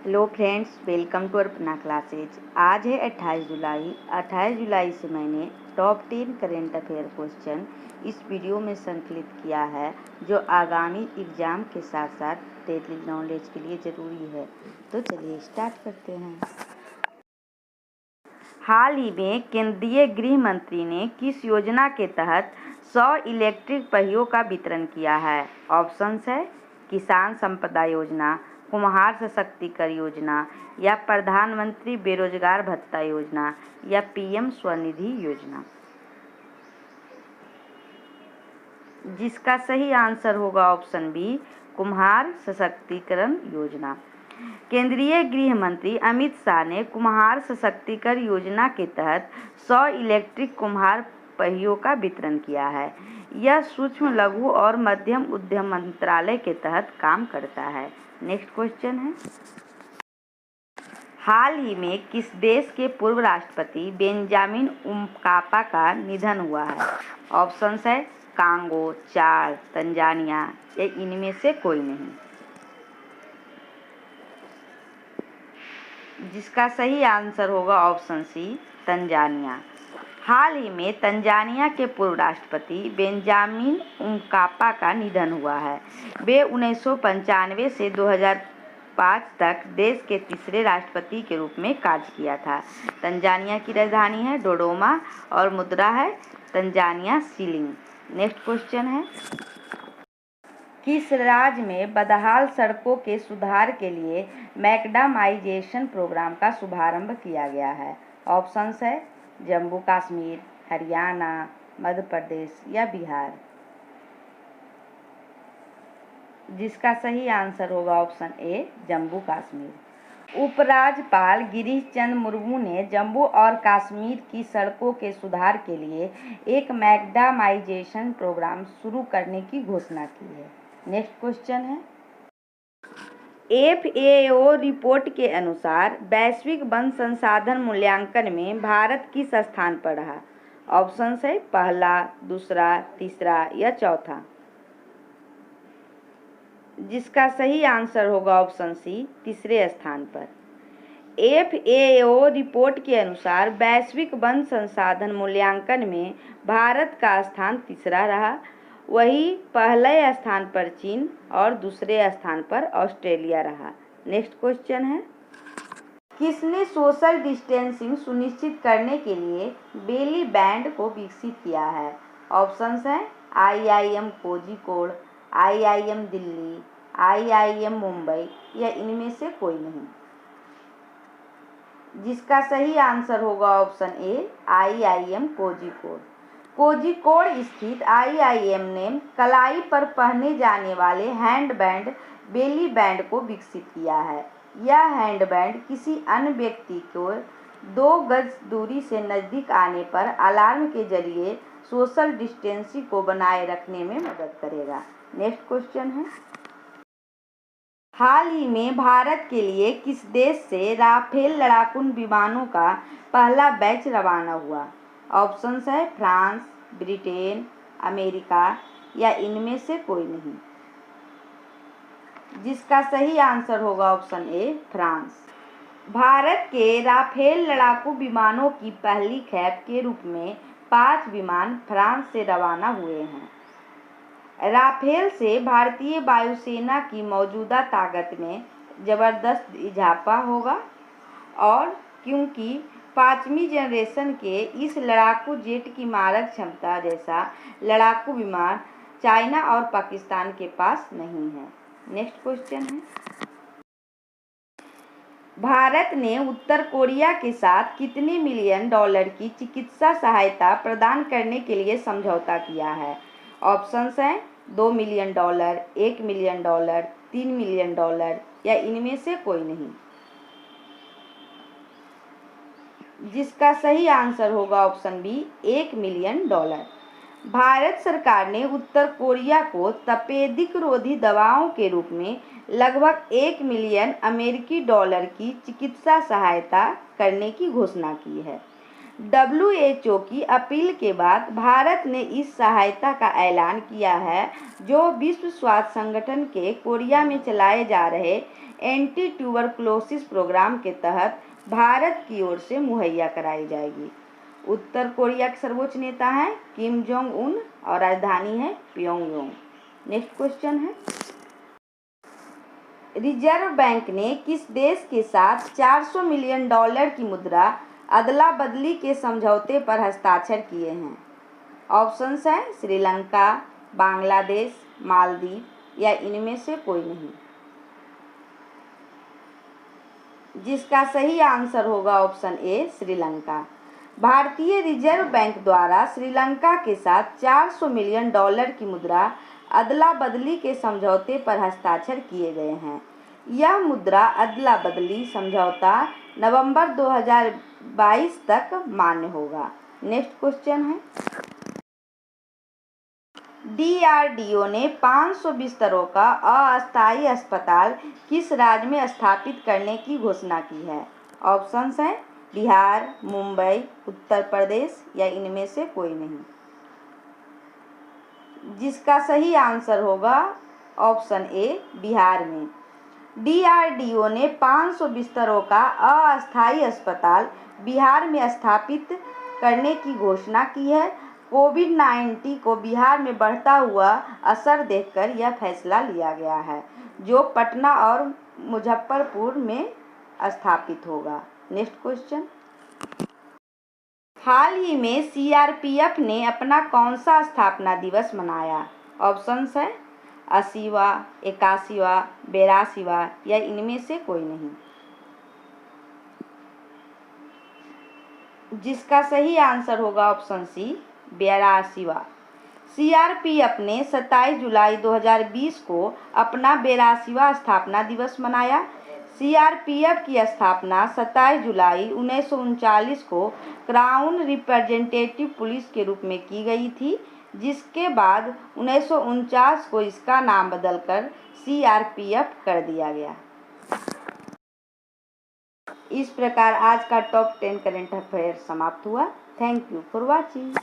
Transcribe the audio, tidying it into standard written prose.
Hello friends, welcome to अपना classes. आज है 28 जुलाई। 28 जुलाई से मैंने टॉप 10 करेंट अफेयर क्वेश्चन इस वीडियो में संकलित किया है, जो आगामी एग्ज़ाम के साथ साथ डेली नॉलेज के लिए ज़रूरी है। तो चलिए स्टार्ट करते हैं। हाल ही में केंद्रीय गृह मंत्री ने किस योजना के तहत 100 इलेक्ट्रिक पहियों का वितरण किया है? ऑप्शंस है किसान संपदा योजना, कुम्हार सशक्तिकरण योजना या प्रधानमंत्री बेरोजगार भत्ता योजना या पीएम स्वनिधि योजना। जिसका सही आंसर होगा ऑप्शन बी, कुम्हार सशक्तिकरण योजना। केंद्रीय गृह मंत्री अमित शाह ने कुम्हार सशक्तिकरण योजना के तहत 100 इलेक्ट्रिक कुम्हार पहियों का वितरण किया है। यह सूक्ष्म लघु और मध्यम उद्यम मंत्रालय के तहत काम करता है। नेक्स्ट क्वेश्चन है, हाल ही में किस देश के पूर्व राष्ट्रपति बेंजामिन मकापा का निधन हुआ है? ऑप्शंस है कांगो, चाड, तंजानिया या इनमें से कोई नहीं। जिसका सही आंसर होगा ऑप्शन सी, तंजानिया। हाल ही में तंजानिया के पूर्व राष्ट्रपति बेंजामिन मकापा का निधन हुआ है। वे 1995 से 2005 तक देश के तीसरे राष्ट्रपति के रूप में कार्य किया था। तंजानिया की राजधानी है डोडोमा और मुद्रा है तंजानिया शिलिंग। नेक्स्ट क्वेश्चन है, किस राज्य में बदहाल सड़कों के सुधार के लिए मैकडामाइजेशन प्रोग्राम का शुभारंभ किया गया है? ऑप्शंस है जम्मू कश्मीर, हरियाणा, मध्य प्रदेश या बिहार। जिसका सही आंसर होगा ऑप्शन ए, जम्मू कश्मीर। उपराज्यपाल गिरीश चंद्र मुर्मू ने जम्मू और कश्मीर की सड़कों के सुधार के लिए एक मैकडामाइजेशन प्रोग्राम शुरू करने की घोषणा की है। नेक्स्ट क्वेश्चन है, FAO रिपोर्ट के अनुसार वैश्विक वन संसाधन मूल्यांकन में भारत किस स्थान पर रहा? ऑप्शंस है पहला, दूसरा, तीसरा या चौथा। जिसका सही आंसर होगा ऑप्शन सी, तीसरे स्थान पर। FAO रिपोर्ट के अनुसार वैश्विक वन संसाधन मूल्यांकन में भारत का स्थान तीसरा रहा। वही पहले स्थान पर चीन और दूसरे स्थान पर ऑस्ट्रेलिया रहा। नेक्स्ट क्वेश्चन है, किसने सोशल डिस्टेंसिंग सुनिश्चित करने के लिए बेली बैंड को विकसित किया है? ऑप्शंस हैं IIM Kozhikode, IIM Delhi, IIM Mumbai या इनमें से कोई नहीं। जिसका सही आंसर होगा option A, IIM Kozhikode. Kozhikode स्थित IIM ने कलाई पर पहने जाने वाले हैंडबैंड बेली बैंड को विकसित किया है। यह हैंडबैंड किसी अन्य व्यक्ति को 2 गज दूरी से नज़दीक आने पर अलार्म के जरिए सोशल डिस्टेंसिंग को बनाए रखने में मदद करेगा। नेक्स्ट क्वेश्चन है, हाल ही में भारत के लिए किस देश से राफेल लड़ाकू विमानों का पहला बैच रवाना हुआ? ऑप्शंस है फ्रांस, ब्रिटेन, अमेरिका या इनमें से कोई नहीं। जिसका सही आंसर होगा ऑप्शन ए, फ्रांस। भारत के राफेल लड़ाकू विमानों की पहली खेप के रूप में 5 विमान फ्रांस से रवाना हुए हैं। राफेल से भारतीय वायुसेना की मौजूदा ताकत में ज़बरदस्त इजाफा होगा और क्योंकि 5वीं जनरेशन के इस लड़ाकू जेट की मारक क्षमता जैसा लड़ाकू विमान चाइना और पाकिस्तान के पास नहीं है। नेक्स्ट क्वेश्चन है, भारत ने उत्तर कोरिया के साथ कितने मिलियन डॉलर की चिकित्सा सहायता प्रदान करने के लिए समझौता किया है? ऑप्शंस हैं 2 million dollar, 1 million dollar, 3 million dollar या इनमें से कोई नहीं। जिसका सही आंसर होगा option B, 1 million dollar. Bharat सरकार ने उत्तर कोरिया को तपेदिक रोधी दवाओं के रूप में लगभग 1 मिलियन अमेरिकी डॉलर की चिकित्सा सहायता करने की घोषणा की है। WHO की अपील के बाद भारत ने इस सहायता का ऐलान किया है, जो विश्व स्वास्थ्य संगठन के कोरिया में चलाए जा रहे एंटी ट्यूबरकुलोसिस प्रोग्राम के तहत भारत की ओर से मुहैया कराई जाएगी। उत्तर कोरिया के सर्वोच्च नेता हैं किम जोंग उन और राजधानी है प्योंगयांग। नेक्स्ट क्वेश्चन है, रिजर्व बैंक ने किस देश के साथ $400 मिलियन की मुद्रा अदला बदली के समझौते पर हस्ताक्षर किए हैं? ऑप्शंस हैं श्रीलंका, बांग्लादेश, मालदीव या इनमें से कोई नहीं। जिसका सही आंसर होगा ऑप्शन ए श्रीलंका। भारतीय रिजर्व बैंक द्वारा श्रीलंका के साथ $400 मिलियन की मुद्रा अदला बदली के समझौते पर हस्ताक्षर किए गए हैं। यह मुद्रा अदला बदली समझौता नवंबर 2022 तक मान्य होगा। नेक्स्ट क्वेश्चन है, DRDO ने 500 बिस्तरों का अस्थायी अस्पताल किस राज्य में स्थापित करने की घोषणा की है? ऑप्शंस हैं बिहार, मुंबई, उत्तर प्रदेश या इनमें से कोई नहीं। जिसका सही आंसर होगा ऑप्शन ए बिहार में। DRDO ने 500 बिस्तरों का अस्थायी अस्पताल बिहार में स्थापित करने की घोषणा की है। कोविड-19 को बिहार में बढ़ता हुआ असर देखकर यह फैसला लिया गया है, जो पटना और मुजफ्फरपुर में स्थापित होगा। नेक्स्ट क्वेश्चन, हाल ही में CRPF ने अपना कौन सा स्थापना दिवस मनाया? ऑप्शंस है 80वां, 81वां, 82वां या इनमें से कोई नहीं। जिसका सही आंसर होगा ऑप्शन सी 82वां। CRPF ने 27 जुलाई 2020 को अपना 82वां स्थापना दिवस मनाया। CRPF की स्थापना 27 जुलाई 1939 को क्राउन रिप्रेजेंटेटिव पुलिस के रूप में की गई थी, जिसके बाद 1949 को इसका नाम बदलकर CRPF कर दिया गया। इस प्रकार आज का टॉप 10 करंट अफेयर समाप्त हुआ। Thank you for watching.